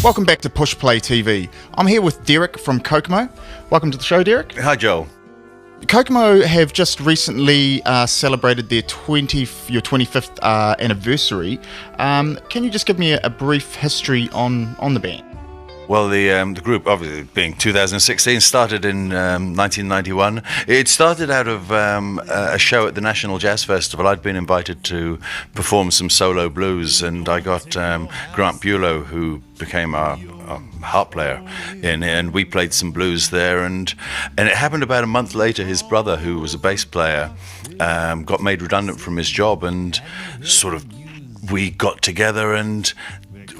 Welcome back to Push Play TV. I'm here with Derek from Kokomo. Welcome to the show, Derek. Hi, Joel. Kokomo have just recently celebrated their 25th anniversary. Can you just give me a brief history on the band? Well, the group, obviously being 2016, started in 1991. It started out of a show at the National Jazz Festival. I'd been invited to perform some solo blues, and I got Grant Bulow, who became our harp player, in, and we played some blues there. And it happened about a month later, his brother, who was a bass player, got made redundant from his job, and sort of we got together and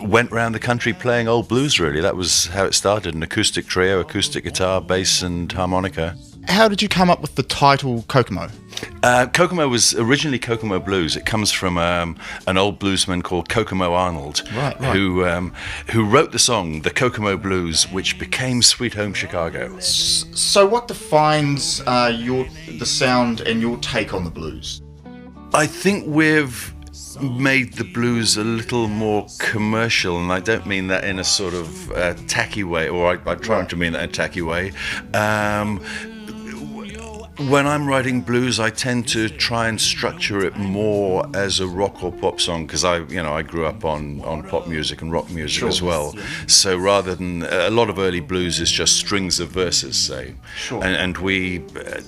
went around the country playing old blues, really. That was how it started, an acoustic trio, acoustic guitar, bass and harmonica. How did you come up with the title Kokomo? Kokomo was originally Kokomo Blues. It comes from an old bluesman called Kokomo Arnold, right. who wrote the song, the Kokomo Blues, which became Sweet Home Chicago. So what defines the sound and your take on the blues? I think we've made the blues a little more commercial, and I don't mean that in a sort of tacky way, or I try to mean that in a tacky way. When I'm writing blues, I tend to try and structure it more as a rock or pop song, because I grew up on pop music and rock music as well. Yeah. So rather than a lot of early blues is just strings of verses, say, and we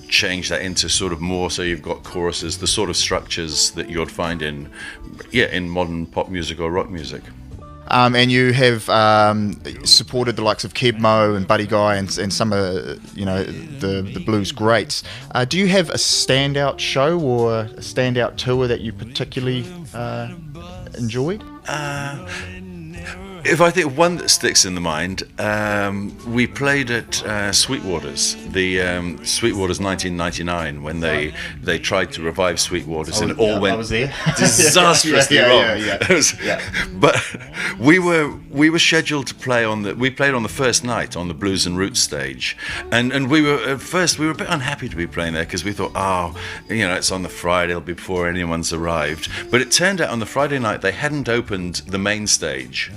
change that into sort of more. So you've got choruses, the sort of structures that you'd find in modern pop music or rock music. And you have supported the likes of Kebmo and Buddy Guy and some of the blues greats. Do you have a standout show or a standout tour that you particularly enjoyed? If I think one that sticks in the mind, we played at Sweetwater's, the Sweetwater's 1999, when they tried to revive Sweetwater's, and it all went disastrously wrong. But we were scheduled to play we played on the first night on the Blues and Roots stage, and we were at first a bit unhappy to be playing there, because we thought, it's on the Friday, it'll be before anyone's arrived. But it turned out on the Friday night they hadn't opened the main stage.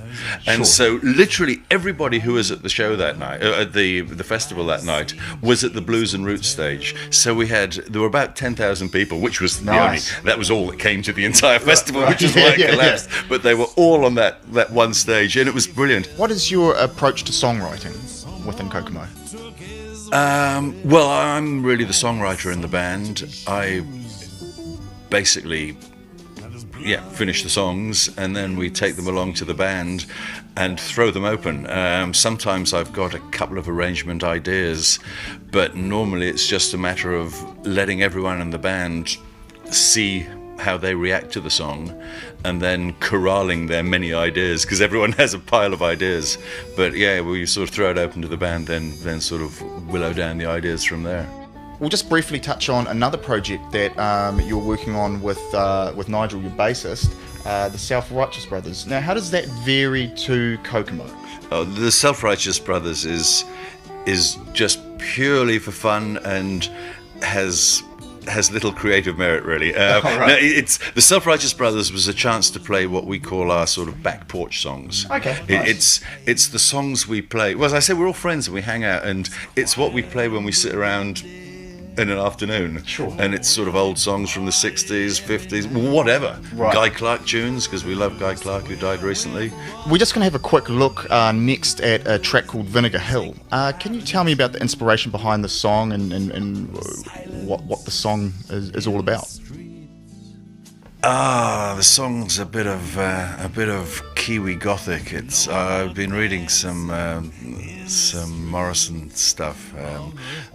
And so literally everybody who was at the show that night, at the festival that night, was at the Blues and Roots stage. So there were about 10,000 people, which was that was all that came to the entire festival, which is why it collapsed. Yeah. But they were all on that one stage, and it was brilliant. What is your approach to songwriting within Kokomo? Well, I'm really the songwriter in the band. I basically finish the songs, and then we take them along to the band and throw them open. Sometimes I've got a couple of arrangement ideas, but normally it's just a matter of letting everyone in the band see how they react to the song, and then corralling their many ideas, because everyone has a pile of ideas. But we sort of throw it open to the band, then sort of willow down the ideas from there. We'll just briefly touch on another project that you're working on with Nigel, your bassist, the Self-Righteous Brothers. Now, how does that vary to Kokomo? The Self-Righteous Brothers is just purely for fun and has little creative merit, really. The Self-Righteous Brothers was a chance to play what we call our sort of back porch songs. Okay. It's the songs we play. Well, as I say, we're all friends and we hang out, and it's what we play when we sit around in an afternoon. Sure. And it's sort of old songs from the 60s, 50s, whatever. Right. Guy Clark tunes, because we love Guy Clark, who died recently. We're just going to have a quick look next at a track called Vinegar Hill. Can you tell me about the inspiration behind the song and what the song is all about? The song's a bit of Kiwi Gothic. I've been reading some Morrison stuff,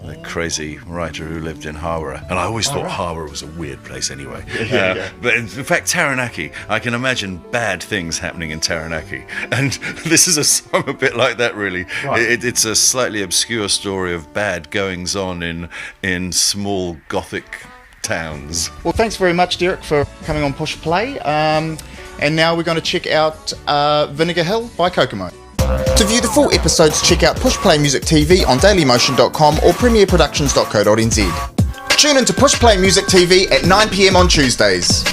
the crazy writer who lived in Hawera, and I always thought Hawera was a weird place anyway. But in fact, Taranaki, I can imagine bad things happening in Taranaki, and this is a song a bit like that, really. Right. It's a slightly obscure story of bad goings on in small Gothic towns. Well, thanks very much, Derek, for coming on Push Play. And now we're going to check out Vinegar Hill by Kokomo. To view the full episodes, check out Push Play Music TV on dailymotion.com or premierproductions.co.nz. Tune into Push Play Music TV at 9 p.m. on Tuesdays.